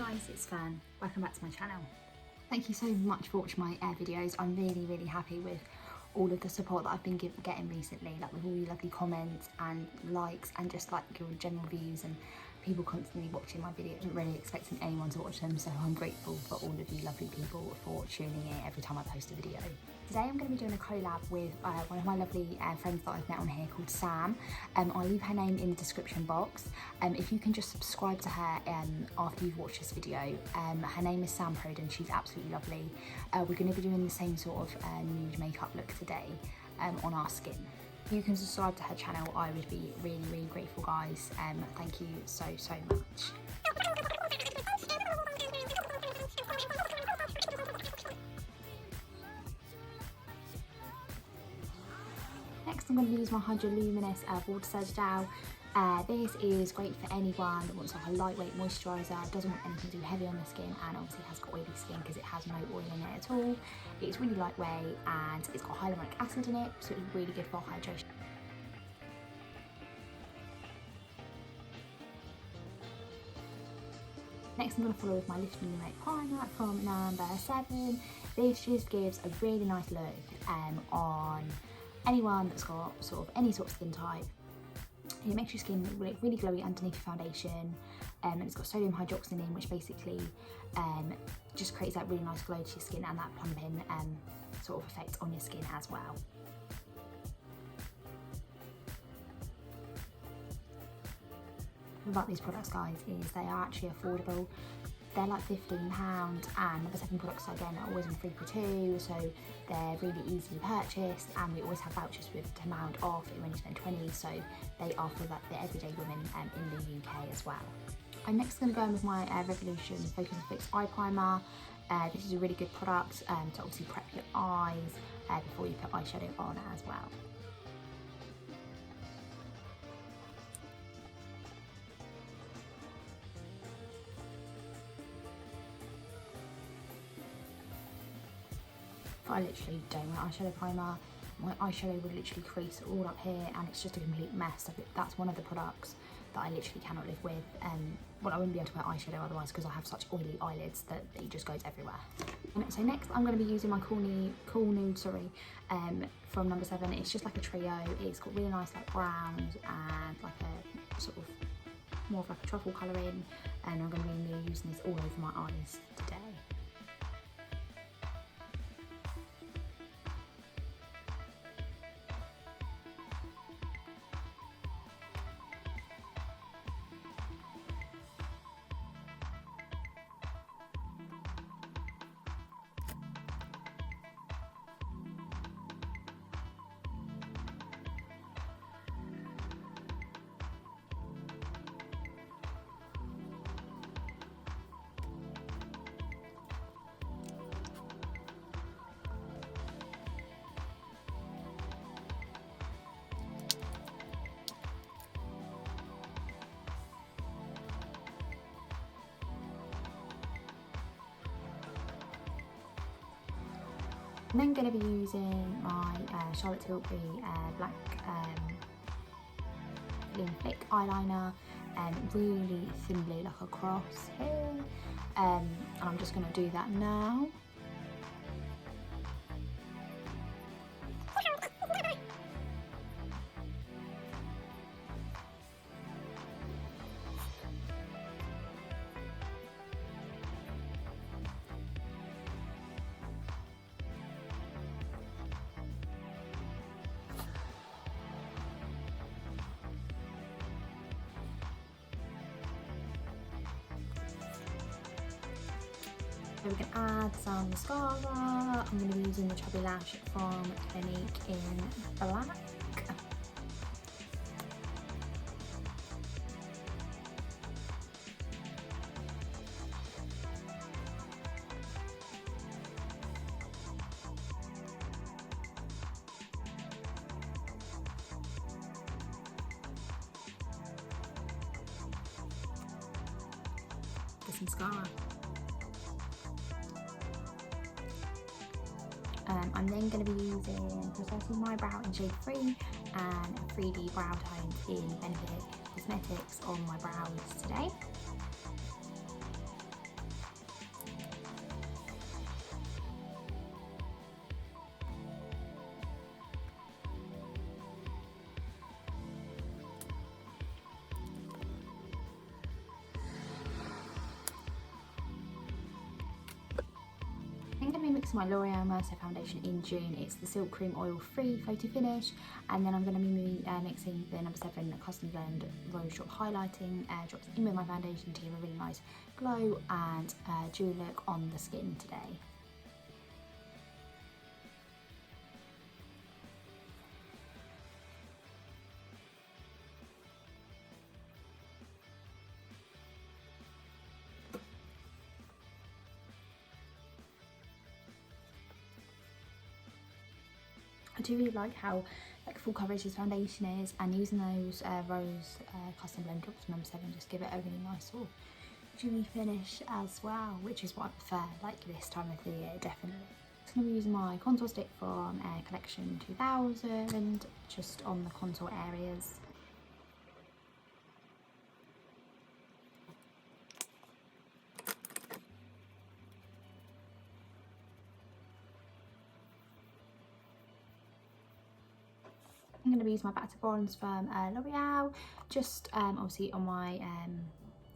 guys, it's Fern. Welcome back to my channel. Thank you so much for watching my videos. I'm really happy with all of the support that I've been getting recently, like with all your lovely comments and likes and just like your general views and people constantly watching my videos. I'm really expecting anyone to watch them, so I'm grateful for all of you lovely people for tuning in every time I post a video. Today I'm going to be doing a collab with one of my lovely friends that I've met on here called Sam. I'll leave her name in the description box. If you can just subscribe to her after you've watched this video. Her name is Sam Prodon. She's absolutely lovely. We're going to be doing the same sort of nude makeup look today on our skin. If you can subscribe to her channel, I would be really grateful, guys. Thank you so much. Next, I'm going to use my Hydra Luminous Water Surge Gel. This is great for anyone that wants like a lightweight moisturiser, doesn't want anything too heavy on the skin, and obviously has got oily skin because it has no oil in it at all. It's really lightweight and it's got hyaluronic acid in it, so it's really good for hydration. Next, I'm going to follow with my Lift Illuminate Primer from number 7. This just gives a really nice look on anyone that's got sort of any sort of skin type. It makes your skin look really glowy underneath your foundation, and it's got sodium hydroxide in, which basically just creates that really nice glow to your skin and that plumping sort of effect on your skin as well. About these products, guys, is they are actually affordable. They're like £15, and number 7 products again are always on 3 for 2, so they're really easily purchased, and we always have vouchers with £10 off when you spend 20, so they are for like the everyday women in the UK as well. I'm next going to go in with my Revolution Focus and Fix Eye Primer. This is a really good product to obviously prep your eyes before you put eyeshadow on as well. I literally don't wear eyeshadow primer. My eyeshadow would literally crease all up here and it's just a complete mess. So that's one of the products that I literally cannot live with. Well, I wouldn't be able to wear eyeshadow otherwise because I have such oily eyelids that it just goes everywhere. So next I'm going to be using my Cool Nude from number 7. It's just like a trio. It's got really nice like browns and like a sort of more of like a truffle colouring, and I'm going to be using this all over my eyes today. I'm then going to be using my Charlotte Tilbury black Clean Flick eyeliner, really thinly like across here, and I'm just going to do that now. So we can add some mascara. I'm going to be using the Chubby Lash from Clinique in black. This mascara. I'm then going to be using Precisely My Brow in shade 3 and 3D Brow Tones in Benefit Cosmetics on my brows today. mixing my L'Oreal Mercer foundation in June. It's the Silk Cream Oil Free Photo Finish, and then I'm going to be mixing the number 7 Custom Blend Rose Drop Highlighting drops in with my foundation to give a really nice glow and dewy look on the skin today. I do really like how full coverage this foundation is, and using those Rose Custom Blend drops number 7 just give it a really nice sort of dewy finish as well, which is what I prefer this time of the year, definitely. I'm going to be using my contour stick from Collection 2000 just on the contour areas. I'm going to use my Back to Bronze from L'Oreal, just obviously on my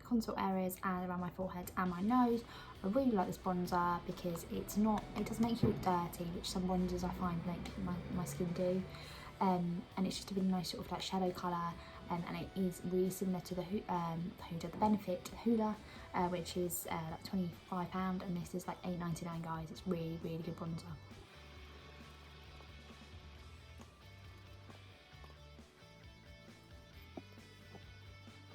contour areas and around my forehead and my nose. I really like this bronzer because it doesn't make you look dirty, which some bronzers I find my skin do. And it's just a really nice sort of shadow colour, and it is really similar to the Huda, the Benefit Hoola, which is £25, and this is £8.99, guys. It's really, really good bronzer.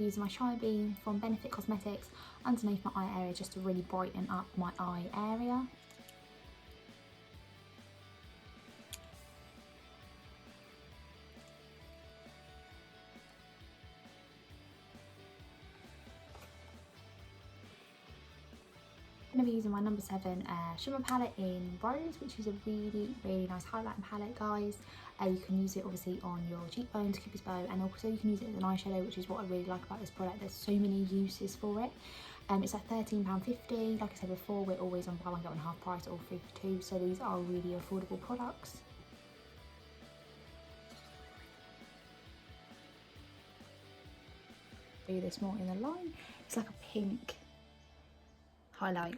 Using my Shine Beam from Benefit Cosmetics underneath my eye area just to really brighten up my eye area. I'm going to be using my number 7 shimmer palette in Rose, which is a really, really nice highlighting palette, guys. You can use it obviously on your cheekbones, Cupid's bow, and also you can use it as an eyeshadow, which is what I really like about this product. There's so many uses for it. It's £13.50. Like I said before, we're always on buy one get one half price or 3 for 2, so these are really affordable products. Do this more in the line. It's like a pink highlight,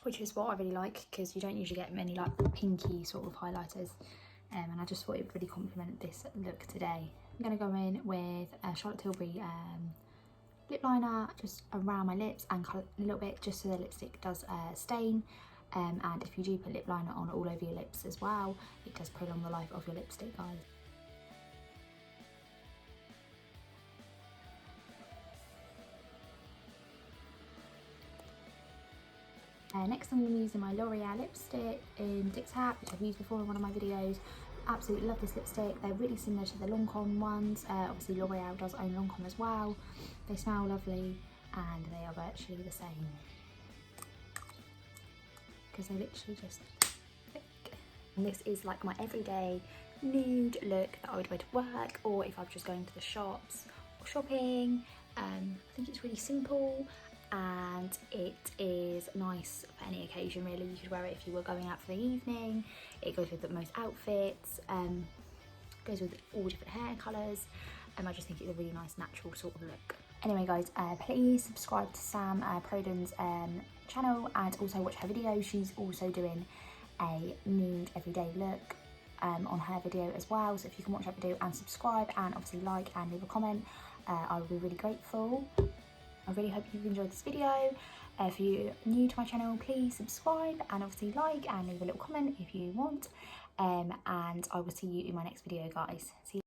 which is what I really like because you don't usually get many pinky sort of highlighters, and I just thought it would really complement this look today. I'm going to go in with Charlotte Tilbury lip liner just around my lips and colour a little bit just so the lipstick does stain, and if you do put lip liner on all over your lips as well, it does prolong the life of your lipstick, guys. Next I'm going to be using my L'Oreal lipstick in Tic Tac, which I've used before in one of my videos. Absolutely love this lipstick. They're really similar to the Lancome ones. Obviously L'Oreal does own Lancome as well. They smell lovely and they are virtually the same because they literally just thick. And this is like my everyday nude look that I would wear to work, or if I'm just going to the shops or shopping. I think it's really simple, and it is nice for any occasion really. You could wear it if you were going out for the evening. It goes with most outfits, goes with all different hair colours, and I just think it's a really nice natural sort of look. Anyway guys, please subscribe to Sam Prodon's channel and also watch her video. She's also doing a nude everyday look on her video as well, so if you can watch that video and subscribe and obviously like and leave a comment, I would be really grateful. I really hope you've enjoyed this video. If you're new to my channel, please subscribe and obviously like and leave a little comment if you want. And I will see you in my next video, guys. See you.